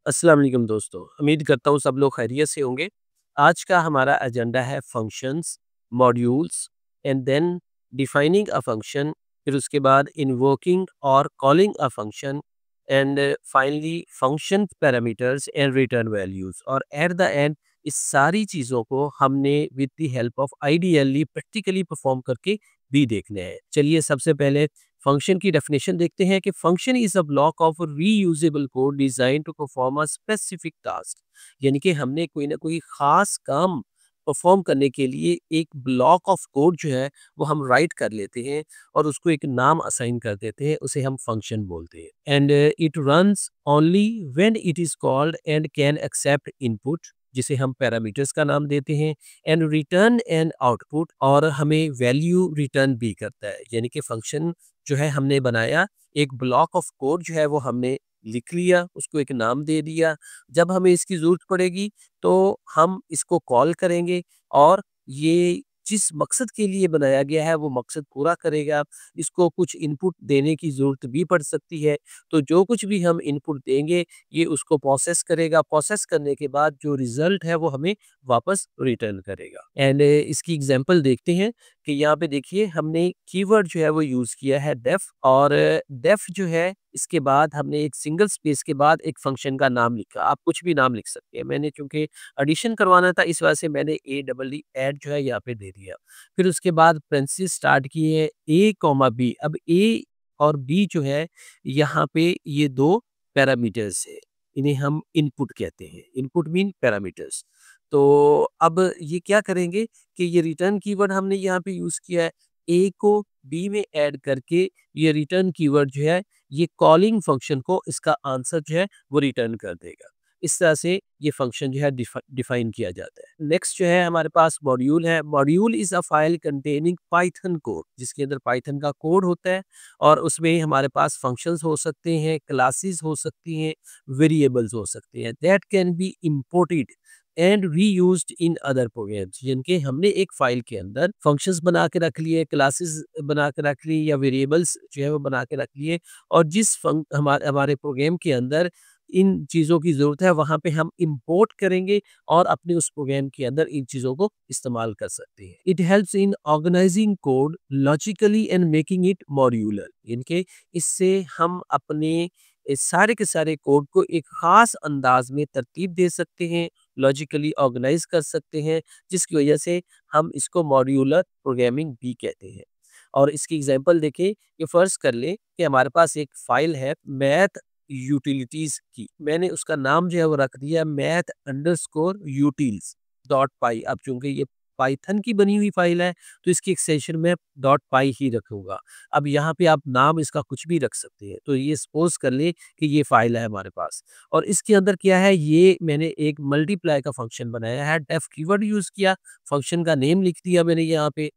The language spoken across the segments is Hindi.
अस्सलाम वालेकुम दोस्तों, उम्मीद करता हूँ सब लोग खैरियत से होंगे। आज का हमारा एजेंडा है functions, modules and then defining a function, फिर उसके बाद इन्वोकिंग और calling a function and finally function parameters and return values और एट द एंड इस सारी चीज़ों को हमने with the help of ideally practically perform करके भी देखने हैं। चलिए सबसे पहले फंक्शन की डेफिनेशन देखते हैं कि function is a block of reusable code design to perform a specific task. यानी कि हमने कोई ना कोई खास काम परफॉर्म करने के लिए एक ब्लॉक ऑफ कोड जो है वो हम राइट कर लेते हैं और उसको एक नाम असाइन कर देते हैं, उसे हम फंक्शन बोलते हैं। And it runs only when it is called and can accept input, जिसे हम पैरामीटर्स का नाम देते हैं, एंड रिटर्न एंड आउटपुट, और हमें वैल्यू रिटर्न भी करता है। यानी कि फंक्शन जो है हमने बनाया, एक ब्लॉक ऑफ कोड जो है वो हमने लिख लिया, उसको एक नाम दे दिया। जब हमें इसकी ज़रूरत पड़ेगी तो हम इसको कॉल करेंगे और ये जिस मकसद के लिए बनाया गया है वो मकसद पूरा करेगा। इसको कुछ इनपुट देने की ज़रूरत भी पड़ सकती है, तो जो कुछ भी हम इनपुट देंगे ये उसको प्रोसेस करेगा। प्रोसेस करने के बाद जो रिज़ल्ट है वो हमें वापस रिटर्न करेगा। एंड इसकी एग्ज़ाम्पल देखते हैं कि यहाँ पे देखिए हमने कीवर्ड जो है वो यूज़ किया है डेफ, और डेफ जो है इसके बाद हमने एक सिंगल स्पेस के बाद एक फंक्शन का नाम लिखा। आप कुछ भी नाम लिख सकते हैं। मैंने चूँकि एडिशन करवाना था इस वजह से मैंने ए डबल ई ऐड जो है यहाँ पे दे दिया। फिर उसके बाद पेरेंथीसेस स्टार्ट किए ए कॉमा बी। अब ए और बी जो है यहाँ पे ये 2 पैरामीटर्स है। इन्हें हम इनपुट कहते हैं। Input mean parameters. तो अब ये क्या करेंगे कि ये रिटर्न कीवर्ड हमने यहाँ पे यूज़ किया है, ए को बी में ऐड करके ये रिटर्न कीवर्ड जो है ये कॉलिंग फंक्शन को इसका आंसर जो है वो रिटर्न कर देगा। इस तरह से ये फंक्शन जो है डिफाइन किया जाता है। नेक्स्ट जो है हमारे पास मॉड्यूल है। Module is a file containing Python code, जिसके अंदर पाइथन का कोड होता है और उसमें हमारे पास फंक्शंस हो सकते हैं, क्लासेस हो सकती हैं, वेरिएबल्स हो सकते हैं that can be imported and reused in other programs. यानी कि हमने एक फाइल के अंदर फंक्शंस बना के रख लिए, क्लासेस बना के रख ली या वेरिएबल्स जो है वो बना के रख लिए, और जिस हमारे हमारे प्रोग्राम के अंदर इन चीज़ों की ज़रूरत है वहाँ पे हम इंपोर्ट करेंगे और अपने उस प्रोग्राम के अंदर इन चीज़ों को इस्तेमाल कर सकते हैं। It helps in organising code logically and making it modular. यानी कि इससे हम अपने इस सारे के सारे कोड को एक ख़ास अंदाज में तरतीब दे सकते हैं, लॉजिकली ऑर्गेनाइज कर सकते हैं, जिसकी वजह से हम इसको मॉड्यूलर प्रोग्रामिंग भी कहते हैं। और इसकी एग्जांपल देखें कि फ़र्ज़ कर लें कि हमारे पास एक फ़ाइल है मैथ यूटिलिटीज़ की। मैंने उसका नाम जो है वो रख दिया मैथ अंडरस्कोर यूटिल्स डॉट पाई। अब चूँकि ये पाइथन की बनी हुई फ़ाइल है तो इसकी एक्सटेंशन में डॉट पाई ही रखूँगा। अब यहाँ पे आप नाम इसका कुछ भी रख सकते हैं। तो ये सपोज़ कर लें कि ये फ़ाइल है हमारे पास और इसके अंदर क्या है, ये मैंने एक मल्टीप्लाई का फंक्शन बनाया है। डेफ कीवर्ड यूज़ किया, फंक्शन का नेम लिख दिया मैंने यहाँ पे,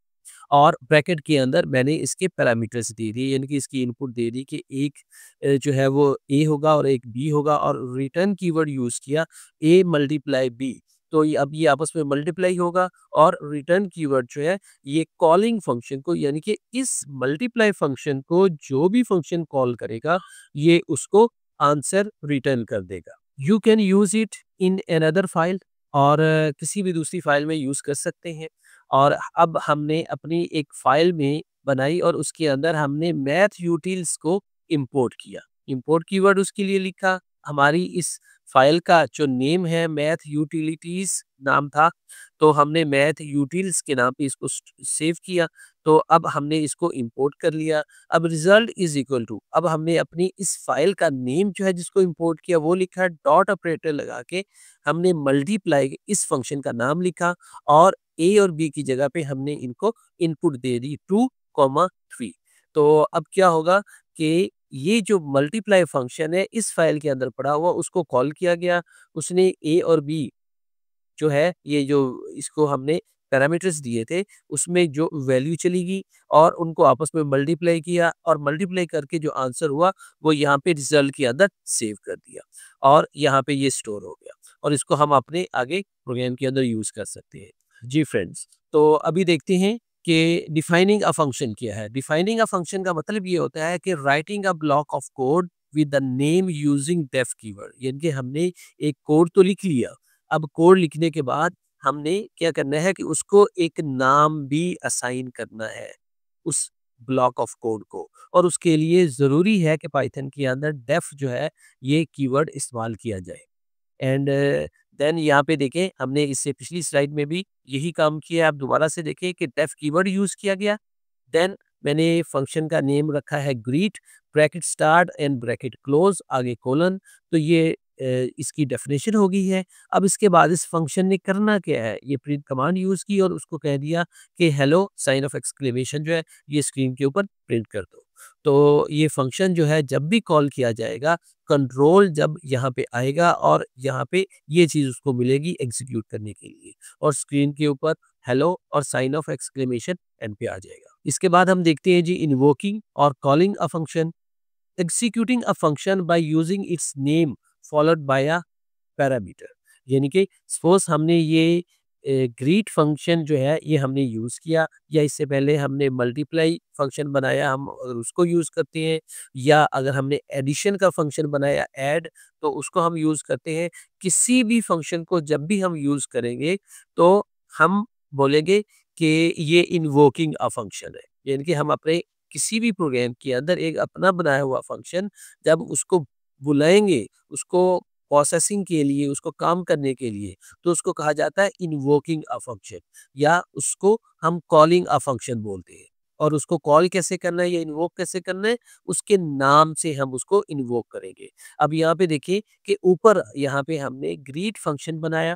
और ब्रैकेट के अंदर मैंने इसके पैरामीटर्स दे दिए, यानी कि इसकी इनपुट दे दी कि एक जो है वो ए होगा और एक बी होगा, और रिटर्न कीवर्ड यूज़ किया ए मल्टीप्लाई बी। तो ये अब ये आपस में मल्टीप्लाई होगा और रिटर्न कीवर्ड जो है ये कॉलिंग फंक्शन को, यानी कि इस मल्टीप्लाई फंक्शन को जो भी फंक्शन कॉल करेगा ये उसको आंसर रिटर्न कर देगा। You can use it in another file, और किसी भी दूसरी फाइल में यूज़ कर सकते हैं। और अब हमने अपनी एक फाइल में बनाई और उसके अंदर हमने मैथ यूटिल्स को इंपोर्ट किया। इंपोर्ट कीवर्ड उसके लिए लिखा। हमारी इस फाइल का जो नेम है मैथ यूटिलिटीज नाम था, तो हमने मैथ यूटिल्स के नाम पे इसको सेव किया। तो अब हमने इसको इंपोर्ट कर लिया। अब रिजल्ट इज इक्वल टू, अब हमने अपनी इस फाइल का नेम जो है जिसको इंपोर्ट किया वो लिखा, डॉट ऑपरेटर लगा के हमने मल्टीप्लाई इस फंक्शन का नाम लिखा, और ए और बी की जगह पे हमने इनको इनपुट दे दी 2, 3। तो अब क्या होगा कि ये जो मल्टीप्लाई फंक्शन है इस फाइल के अंदर पड़ा हुआ उसको कॉल किया गया। उसने ए और बी जो है ये जो इसको हमने पैरामीटर्स दिए थे उसमें जो वैल्यू चली गई और उनको आपस में मल्टीप्लाई किया, और मल्टीप्लाई करके जो आंसर हुआ वो यहाँ पे रिजल्ट के अंदर सेव कर दिया और यहाँ पे ये स्टोर हो गया, और इसको हम अपने आगे प्रोग्राम के अंदर यूज़ कर सकते हैं। जी फ्रेंड्स, तो अभी देखते हैं कि डिफाइनिंग अ फंक्शन क्या है। डिफाइनिंग अ फंक्शन का मतलब ये होता है कि writing a block of code with the name using def keyword, यानी कि हमने एक कोड तो लिख लिया, अब कोड लिखने के बाद हमने क्या करना है कि उसको एक नाम भी असाइन करना है उस ब्लॉक ऑफ कोड को, और उसके लिए ज़रूरी है कि पाइथन के अंदर डेफ जो है ये कीवर्ड इस्तेमाल किया जाए। एंड देन यहाँ पे देखें हमने इससे पिछली स्लाइड में भी यही काम किया है। आप दोबारा से देखें कि डेफ कीवर्ड यूज़ किया गया। देन मैंने फंक्शन का नेम रखा है greet, bracket start and bracket close, आगे कोलन। तो ये इसकी डेफिनेशन हो गई है। अब इसके बाद इस फंक्शन ने करना क्या है, ये प्रिंट कमांड यूज़ की और उसको कह दिया कि हेलो साइन ऑफ एक्सक्लेमेशन जो है ये स्क्रीन के ऊपर प्रिंट कर दो। तो ये फंक्शन जो है जब भी कॉल किया जाएगा, कंट्रोल जब यहाँ पे आएगा और यहाँ पे ये चीज़ उसको मिलेगी एग्जीक्यूट करने के लिए, और स्क्रीन के ऊपर हेलो और साइन ऑफ एक्सक्लेमेशन एंड पे आ जाएगा। इसके बाद हम देखते हैं जी इन्वोकिंग और calling a function. Executing a function by using its name followed by a parameter, यानी कि सपोज हमने ये ग्रीट फंक्शन जो है ये हमने यूज़ किया, या इससे पहले हमने मल्टीप्लाई फंक्शन बनाया, हम अगर उसको यूज़ करते हैं, या अगर हमने एडिशन का फंक्शन बनाया ऐड, तो उसको हम यूज़ करते हैं। किसी भी फंक्शन को जब भी हम यूज़ करेंगे तो हम बोलेंगे कि ये इन्वोकिंग अ फंक्शन है, यानी कि हम अपने किसी भी प्रोग्राम के अंदर एक अपना बनाया हुआ फंक्शन जब उसको बुलाएंगे, उसको प्रोसेसिंग के लिए, उसको काम करने के लिए, तो उसको कहा जाता है इन्वोकिंग अ फंक्शन, या उसको हम कॉलिंग अ फंक्शन बोलते हैं। और उसको कॉल कैसे करना है या इन्वोक कैसे करना है, उसके नाम से हम उसको इन्वोक करेंगे। अब यहाँ पे देखिए कि ऊपर यहाँ पे हमने ग्रीट फंक्शन बनाया,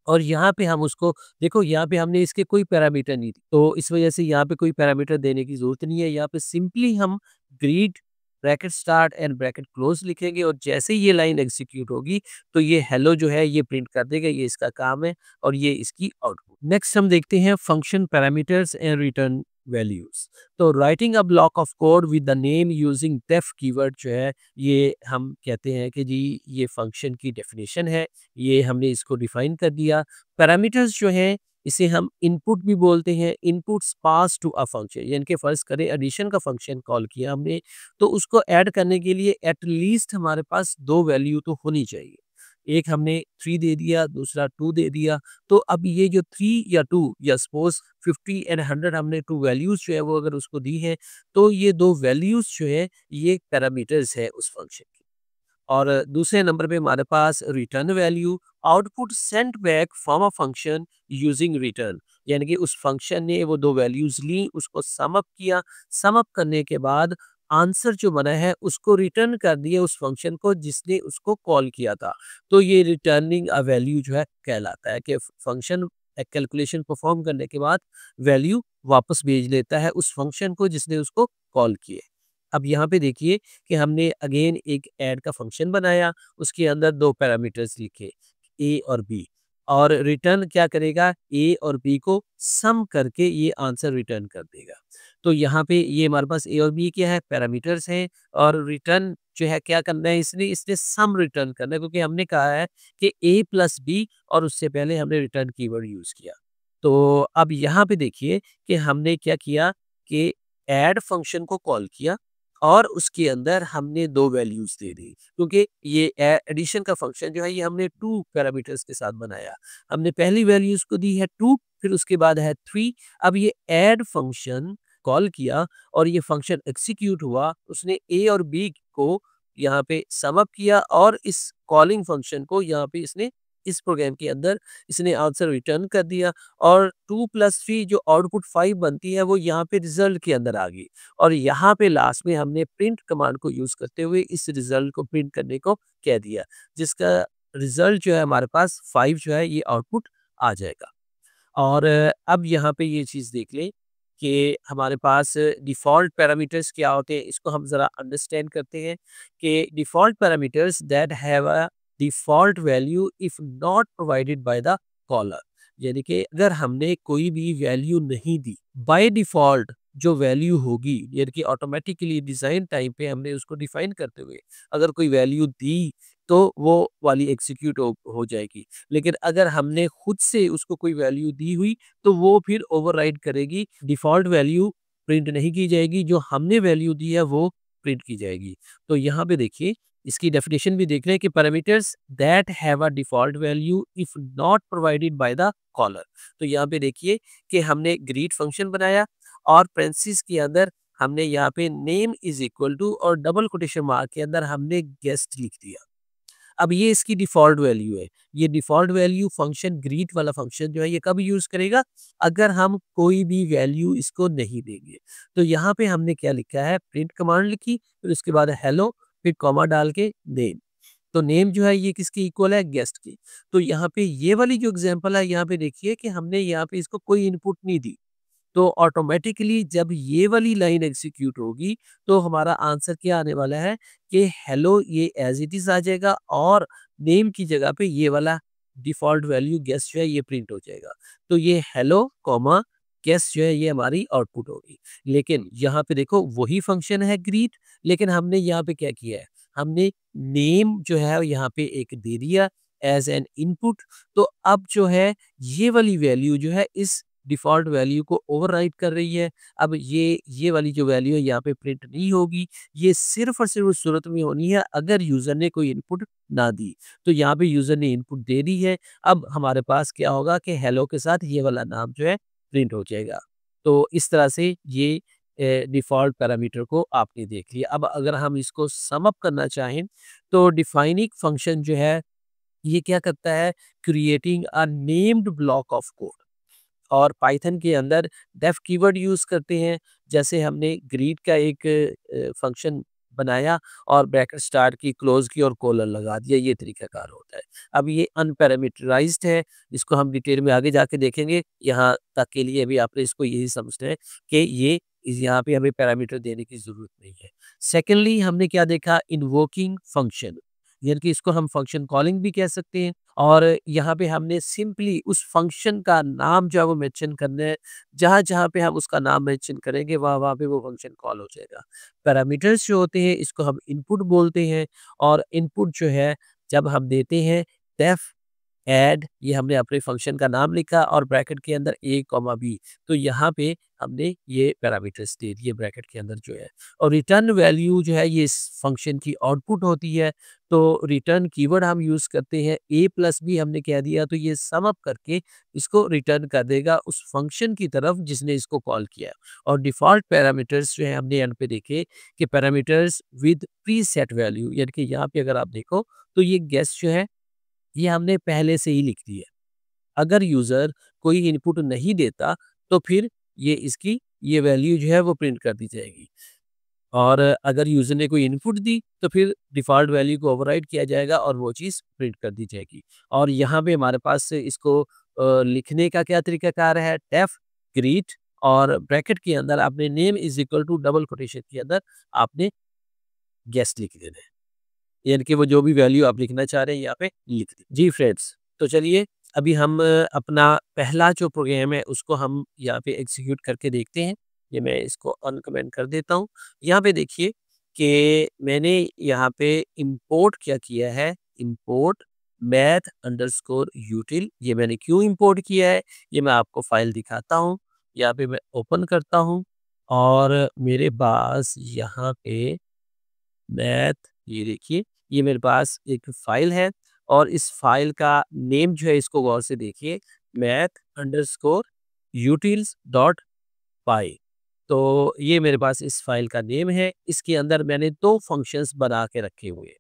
और यहाँ पे हम उसको देखो, यहाँ पे हमने इसके कोई पैरामीटर नहीं दी, तो इस वजह से यहाँ पे कोई पैरामीटर देने की ज़रूरत नहीं है। यहाँ पे सिंपली हम greet bracket start and bracket close लिखेंगे, और जैसे ही ये लाइन एग्जीक्यूट होगी तो ये हेलो जो है ये प्रिंट कर देगा, ये इसका काम है और ये इसकी आउटपुट। नेक्स्ट हम देखते हैं function parameters and return values. तो writing a block of code with the name using def keyword जो है ये हम कहते हैं कि जी ये फंक्शन की डेफिनेशन है, ये हमने इसको डिफाइन कर दिया। पैरामीटर्स जो हैं इसे हम इनपुट भी बोलते हैं, inputs pass to a function, यानी कि फर्ज करें एडिशन का फंक्शन कॉल किया हमने, तो उसको ऐड करने के लिए एटलीस्ट हमारे पास दो वैल्यू तो होनी चाहिए। एक हमने 3 दे दिया, दूसरा 2 दे दिया, तो अब ये जो 3 या 2 या सपोज 50 एंड 100 हमने 2 वैल्यूज जो है वो अगर उसको दी है, तो ये दो वैल्यूज जो है ये पैरामीटर्स है उस फंक्शन की। और दूसरे नंबर पे हमारे पास return value, output sent back from a function using return, यानी कि उस फंक्शन ने वो दो वैल्यूज ली, उसको सम अप किया, सम अप करने के बाद आंसर जो बना है उसको रिटर्न कर दिया उस फंक्शन को जिसने उसको कॉल किया था। तो ये रिटर्निंग अ वैल्यू जो है कहलाता है कि फंक्शन कैलकुलेशन परफॉर्म करने के बाद वैल्यू वापस भेज लेता है उस फंक्शन को जिसने उसको कॉल किए। अब यहाँ पे देखिए कि हमने अगेन एक ऐड का फंक्शन बनाया, उसके अंदर दो पैरामीटर्स लिखे ए और बी, और रिटर्न क्या करेगा, ए और बी को सम करके ये आंसर रिटर्न कर देगा। तो यहाँ पे ये हमारे पास ए और बी क्या है, पैरामीटर्स हैं, और रिटर्न जो है क्या करना है, इसने इसने सम रिटर्न करना है, क्योंकि हमने कहा है कि ए प्लस बी, और उससे पहले हमने रिटर्न कीवर्ड यूज किया। तो अब यहाँ पे देखिए कि हमने क्या किया कि ऐड फंक्शन को कॉल किया, और उसके अंदर हमने दो वैल्यूज दे दी, क्योंकि ये एडिशन का फंक्शन जो है ये हमने 2 पैरामीटर्स के साथ बनाया। हमने पहली वैल्यूज को दी है 2, फिर उसके बाद है 3। अब ये ऐड फंक्शन कॉल किया और ये फंक्शन एग्जीक्यूट हुआ, उसने ए और बी को यहाँ पे सम अप किया, और इस कॉलिंग फंक्शन को यहाँ पे इसने इस प्रोग्राम के अंदर इसने आंसर रिटर्न कर दिया, और 2 प्लस 3 जो आउटपुट 5 बनती है वो यहाँ पे रिजल्ट के अंदर आ गई, और यहाँ पे लास्ट में हमने प्रिंट कमांड को यूज करते हुए इस रिजल्ट को प्रिंट करने को कह दिया, जिसका रिजल्ट जो है हमारे पास 5 जो है ये आउटपुट आ जाएगा। और अब यहाँ पे ये चीज़ देख लें कि हमारे पास डिफ़ॉल्ट पैरामीटर्स क्या होते हैं, इसको हम ज़रा अंडरस्टैंड करते हैं कि default parameters that have a default value if not provided by the caller, यानी कि अगर हमने कोई भी वैल्यू नहीं दी, बाय डिफ़ॉल्ट जो वैल्यू होगी, यानी कि ऑटोमेटिकली डिज़ाइन टाइम पे हमने उसको डिफ़ाइन करते हुए अगर कोई वैल्यू दी, तो वो वाली एग्ज़ीक्यूट हो जाएगी। लेकिन अगर हमने खुद से उसको कोई वैल्यू दी हुई, तो वो फिर ओवरराइड करेगी, डिफ़ॉल्ट वैल्यू प्रिंट नहीं की जाएगी, जो हमने वैल्यू दी है वो प्रिंट की जाएगी। तो यहाँ पे देखिए इसकी डेफिनेशन भी देख रहे हैं कि parameters that have a default value if not provided by the caller. तो यहाँ पे देखिए कि हमने ग्रीट फंक्शन बनाया और पेरेंथीसेस के अंदर हमने यहाँ पे नेम इज इक्वल टू और डबल कोटेशन मार्क के अंदर हमने गेस्ट लिख दिया। अब ये इसकी डिफ़ॉल्ट वैल्यू है। ये डिफ़ॉल्ट वैल्यू फंक्शन ग्रीट वाला फंक्शन जो है ये कब यूज़ करेगा? अगर हम कोई भी वैल्यू इसको नहीं देंगे। तो यहाँ पे हमने क्या लिखा है प्रिंट कमांड लिखी, फिर उसके बाद हेलो, फिर कॉमा डाल के नेम। तो नेम जो है ये किसकी इक्वल है? गेस्ट की। तो यहाँ पे ये वाली जो एग्ज़ाम्पल है यहाँ पे देखिए कि हमने यहाँ पे इसको कोई इनपुट नहीं दी। तो ऑटोमेटिकली जब ये वाली लाइन एग्जीक्यूट होगी तो हमारा आंसर क्या आने वाला है कि हेलो ये एज इट इज आ जाएगा और नेम की जगह पे ये वाला डिफॉल्ट वैल्यू गेस्ट जो है ये प्रिंट हो जाएगा। तो ये हेलो कॉमा गेस्ट जो है ये हमारी आउटपुट होगी। लेकिन यहाँ पे देखो वही फंक्शन है ग्रीट, लेकिन हमने यहाँ पे क्या किया है, हमने नेम जो है यहाँ पे एक दे दिया एज एन इनपुट। तो अब जो है ये वाली वैल्यू जो है इस डिफ़ॉल्ट वैल्यू को ओवरराइड कर रही है। अब ये वाली जो वैल्यू है यहाँ पे प्रिंट नहीं होगी। ये सिर्फ़ और सिर्फ़ उस सूरत में होनी है अगर यूज़र ने कोई इनपुट ना दी। तो यहाँ पे यूज़र ने इनपुट दे दी है। अब हमारे पास क्या होगा कि हेलो के साथ ये वाला नाम जो है प्रिंट हो जाएगा। तो इस तरह से ये डिफ़ॉल्ट पैरामीटर को आपने देख लिया। अब अगर हम इसको सम अप करना चाहें तो डिफाइनिंग फ़ंक्शन जो है ये क्या करता है, creating a named block of code. और पाइथन के अंदर डेफ कीवर्ड यूज़ करते हैं। जैसे हमने ग्रीट का एक फंक्शन बनाया और ब्रैकेट स्टार्ट की, क्लोज़ की और कोलन लगा दिया, ये तरीक़ाकार होता है। अब ये अनपैरामीटराइज़्ड है, इसको हम डिटेल में आगे जाके देखेंगे। यहाँ तक के लिए अभी आपने इसको यही समझना है कि ये यहाँ पे हमें पैरामीटर देने की ज़रूरत नहीं है। सेकेंडली हमने क्या देखा, इन्वोकिंग फंक्शन, यानी कि इसको हम फंक्शन कॉलिंग भी कह सकते हैं। और यहाँ पे हमने सिंपली उस फंक्शन का नाम जो है वो मेंशन करना है। जहाँ-जहाँ पे हम उसका नाम मेंशन करेंगे वहाँ-वहाँ पे वो फंक्शन कॉल हो जाएगा। पैरामीटर्स जो होते हैं इसको हम इनपुट बोलते हैं और इनपुट जो है जब हम देते हैं डेफ ऐड, ये हमने अपने फंक्शन का नाम लिखा और ब्रैकेट के अंदर ए कॉमा बी। तो यहाँ पे हमने ये पैरामीटर्स दे दिए ब्रैकेट के अंदर जो है। और रिटर्न वैल्यू जो है ये इस फंक्शन की आउटपुट होती है। तो रिटर्न कीवर्ड हम यूज़ करते हैं, ए प्लस बी हमने कह दिया तो ये सम अप करके इसको रिटर्न कर देगा उस फंक्शन की तरफ जिसने इसको कॉल किया है। और डिफ़ॉल्ट पैरामीटर्स जो है हमने एंड पे देखे कि पैरामीटर्स विद प्रीसेट वैल्यू, यानी कि यहाँ पे अगर आप देखो तो ये गेस्ट जो है ये हमने पहले से ही लिख दी है। अगर यूज़र कोई इनपुट नहीं देता तो फिर ये इसकी ये वैल्यू जो है वो प्रिंट कर दी जाएगी। और अगर यूज़र ने कोई इनपुट दी तो फिर डिफ़ॉल्ट वैल्यू को ओवरराइड किया जाएगा और वो चीज़ प्रिंट कर दी जाएगी। और यहाँ पे हमारे पास से इसको लिखने का क्या तरीकाकार है, डेफ ग्रीट और ब्रैकेट के अंदर आपने name is equal to double quotation के अंदर आपने गेस्ट लिख देना है। यानी कि वो जो भी वैल्यू आप लिखना चाह रहे हैं यहाँ पे लिख दी। जी फ्रेंड्स, तो चलिए अभी हम अपना पहला जो प्रोग्राम है उसको हम यहाँ पे एग्जीक्यूट करके देखते हैं। ये मैं इसको अनकमेंट कर देता हूँ। यहाँ पे देखिए कि मैंने यहाँ पे इंपोर्ट क्या किया है, इंपोर्ट मैथ अंडरस्कोर यूटिल। ये मैंने क्यों इंपोर्ट किया है ये मैं आपको फाइल दिखाता हूँ। यहाँ पे मैं ओपन करता हूँ और मेरे पास यहाँ पे मैथ, ये देखिए ये मेरे पास एक फाइल है और इस फाइल का नेम जो है इसको गौर से देखिए, मैथ अंडरस्कोर यूटिल्स डॉट पाई। तो ये मेरे पास इस फाइल का नेम है। इसके अंदर मैंने 2 फंक्शंस बना के रखे हुए हैं।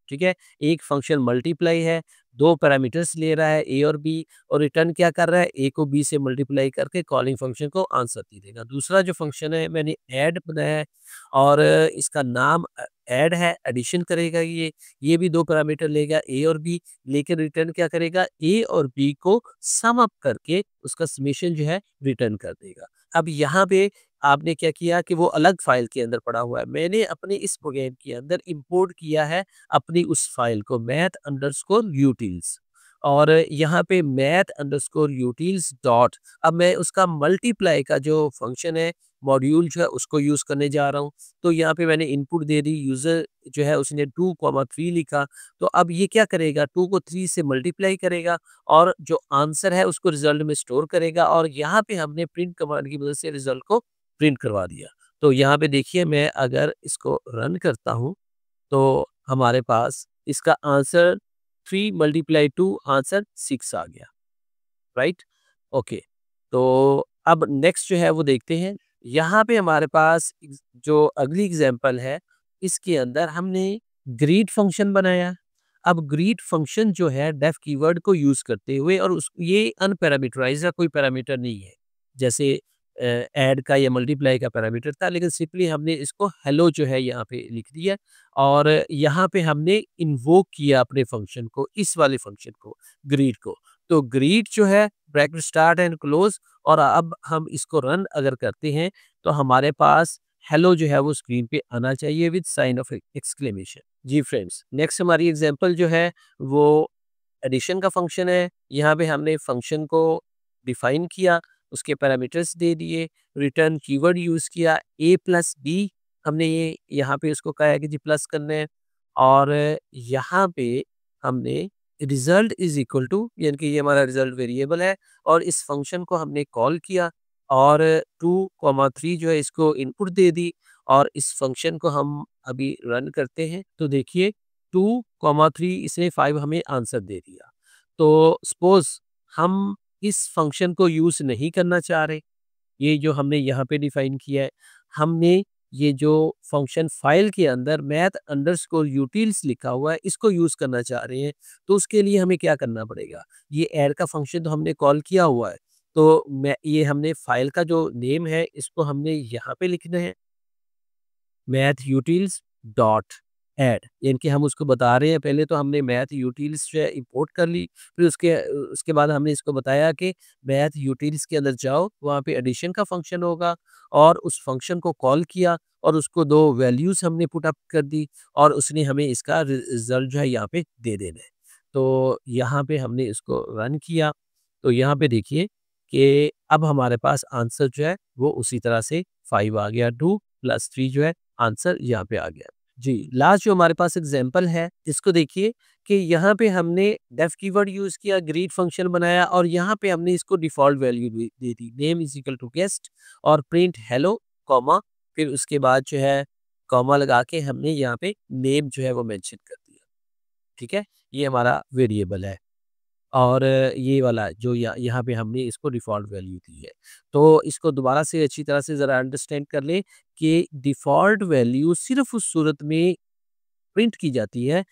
ठीक है? एक फंक्शन मल्टीप्लाई है, 2 पैरामीटर्स ले रहा है ए और बी और रिटर्न क्या कर रहा है, ए को बी से मल्टीप्लाई करके कॉलिंग फंक्शन को आंसर दे देगा। दूसरा जो फंक्शन है मैंने ऐड बनाया है और इसका नाम ऐड है, एडिशन करेगा ये भी 2 पैरामीटर लेगा ए और बी, लेकिन रिटर्न क्या करेगा, ए और बी को सम अप करके उसका समेशन जो है रिटर्न कर देगा। अब यहाँ पे आपने क्या किया कि वो अलग फाइल के अंदर पड़ा हुआ है। मैंने अपने इस प्रोग्राम के अंदर इंपोर्ट किया है अपनी उस फाइल को मैथ अंडरस्कोर यूटिल्स और यहाँ पे मैथ अंडरस्कोर यूटिल्स डॉट, अब मैं उसका मल्टीप्लाई का जो फंक्शन है मॉड्यूल जो है उसको यूज़ करने जा रहा हूँ। तो यहाँ पे मैंने इनपुट दे दी, यूज़र जो है उसने 2,3 लिखा। तो अब ये क्या करेगा, 2 को 3 से मल्टीप्लाई करेगा और जो आंसर है उसको रिजल्ट में स्टोर करेगा और यहाँ पे हमने प्रिंट कमांड की मदद से रिजल्ट को प्रिंट करवा दिया। तो यहाँ पे देखिए मैं अगर इसको रन करता हूँ तो हमारे पास इसका आंसर 3 मल्टीप्लाई 2 आंसर 6 आ गया, राइट? ओके, तो अब नेक्स्ट जो है वो देखते हैं। यहाँ पे हमारे पास जो अगली एग्जांपल है, इसके अंदर हमने ग्रीट फंक्शन बनाया। अब ग्रीट फंक्शन जो है डेफ कीवर्ड को यूज करते हुए, और उस ये अनपैरामीटराइज्ड है, कोई पैरामीटर नहीं है जैसे ऐड का या मल्टीप्लाई का पैरामीटर था, लेकिन सिंपली हमने इसको हेलो जो है यहाँ पे लिख दिया और यहाँ पे हमने इन्वोक किया अपने फंक्शन को, इस वाले फंक्शन को, ग्रीट को। तो ग्रीट जो है ब्रैकेट स्टार्ट एंड क्लोज, और अब हम इसको रन अगर करते हैं तो हमारे पास हेलो जो है वो स्क्रीन पे आना चाहिए विद साइन ऑफ एक्सक्लेमेशन। जी फ्रेंड्स, नेक्स्ट हमारी एग्जांपल जो है वो एडिशन का फंक्शन है। यहाँ पे हमने फंक्शन को डिफाइन किया, उसके पैरामीटर्स दे दिए, रिटर्न कीवर्ड यूज़ किया, a प्लस बी हमने ये यहाँ पे उसको कहा है कि जी प्लस करना है, और यहाँ पे हमने रिजल्ट इज इक्वल टू, यानी कि ये हमारा रिजल्ट वेरिएबल है, और इस फंक्शन को हमने कॉल किया और 2,3 जो है इसको इनपुट दे दी, और इस फंक्शन को हम अभी रन करते हैं तो देखिए 2,3 इसने 5 हमें आंसर दे दिया। तो सपोज हम इस फंक्शन को यूज़ नहीं करना चाह रहे, ये जो हमने यहाँ पे डिफाइन किया है, हमने ये जो फंक्शन फाइल के अंदर मैथ अंडरस्कोर यूटिल्स लिखा हुआ है इसको यूज़ करना चाह रहे हैं, तो उसके लिए हमें क्या करना पड़ेगा? ये ऐड का फंक्शन तो हमने कॉल किया हुआ है, तो मैं ये हमने फाइल का जो नेम है इसको हमने यहाँ पे लिखना है, मैथ यूटिल्स डॉट ऐड, यानी कि हम उसको बता रहे हैं पहले तो हमने मैथ यूटिल्स जो है इंपोर्ट कर ली, फिर उसके बाद हमने इसको बताया कि मैथ यूटिल्स के अंदर जाओ, वहाँ पे एडिशन का फंक्शन होगा, और उस फंक्शन को कॉल किया और उसको दो वैल्यूज़ हमने पुट अप कर दी, और उसने हमें इसका रिजल्ट जो है यहाँ पे दे देना है। तो यहाँ पे हमने इसको रन किया, तो यहाँ पे देखिए कि अब हमारे पास आंसर जो है वो उसी तरह से 5 आ गया, 2 प्लस 3 जो है आंसर यहाँ पे आ गया। जी, लास्ट जो हमारे पास एग्जांपल है, इसको देखिए कि यहाँ पे हमने डेफ कीवर्ड यूज़ किया, ग्रीट फंक्शन बनाया, और यहाँ पे हमने इसको डिफ़ॉल्ट वैल्यू दे दी, name is equal to guest, और प्रिंट हेलो, कॉमा, फिर उसके बाद जो है कॉमा लगा के हमने यहाँ पे नेम जो है वो मेंशन कर दिया। ठीक है? ये हमारा वेरिएबल है। और ये वाला जो यहाँ पे हमने इसको डिफ़ॉल्ट वैल्यू दी है। तो इसको दोबारा से अच्छी तरह से ज़रा अंडरस्टैंड कर लें कि डिफ़ॉल्ट वैल्यू सिर्फ़ उस सूरत में प्रिंट की जाती है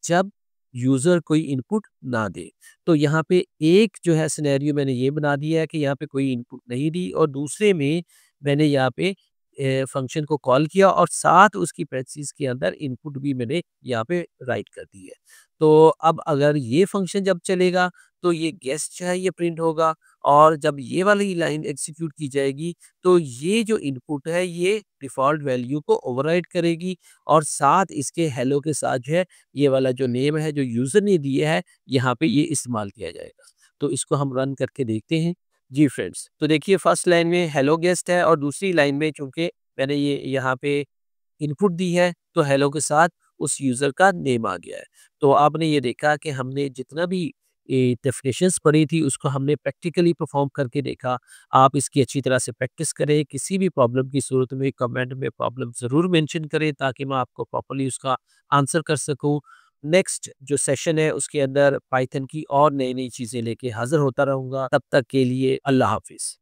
जब यूज़र कोई इनपुट ना दे। तो यहाँ पे एक जो है सिनेरियो मैंने ये बना दिया है कि यहाँ पे कोई इनपुट नहीं दी, और दूसरे में मैंने यहाँ पे फंक्शन को कॉल किया और साथ उसकी पैरेंथेसिस के अंदर इनपुट भी मैंने यहाँ पे राइट कर दी है। तो अब अगर ये फंक्शन जब चलेगा तो ये गेस्ट जो है ये प्रिंट होगा, और जब ये वाली लाइन एग्जीक्यूट की जाएगी तो ये जो इनपुट है ये डिफ़ॉल्ट वैल्यू को ओवरराइड करेगी, और साथ इसके हेलो के साथ जो है ये वाला जो नेम है जो यूज़र ने दिया है यहाँ पे ये इस्तेमाल किया जाएगा। तो इसको हम रन करके देखते हैं। जी फ्रेंड्स, तो देखिए फर्स्ट लाइन में हेलो गेस्ट है, और दूसरी लाइन में चूँकि मैंने ये यहाँ पे इनपुट दी है तो हेलो के साथ उस यूज़र का नेम आ गया है। तो आपने ये देखा कि हमने जितना भी ये डेफिनेशंस पढ़ी थी उसको हमने प्रैक्टिकली परफॉर्म करके देखा। आप इसकी अच्छी तरह से प्रैक्टिस करें, किसी भी प्रॉब्लम की सूरत में कमेंट में प्रॉब्लम ज़रूर मेंशन करें ताकि मैं आपको प्रॉपर्ली उसका आंसर कर सकूँ। नेक्स्ट जो सेशन है उसके अंदर पाइथन की और नई-नई चीज़ें लेके हाज़िर होता रहूँगा। तब तक के लिए अल्लाह हाफ़िज़।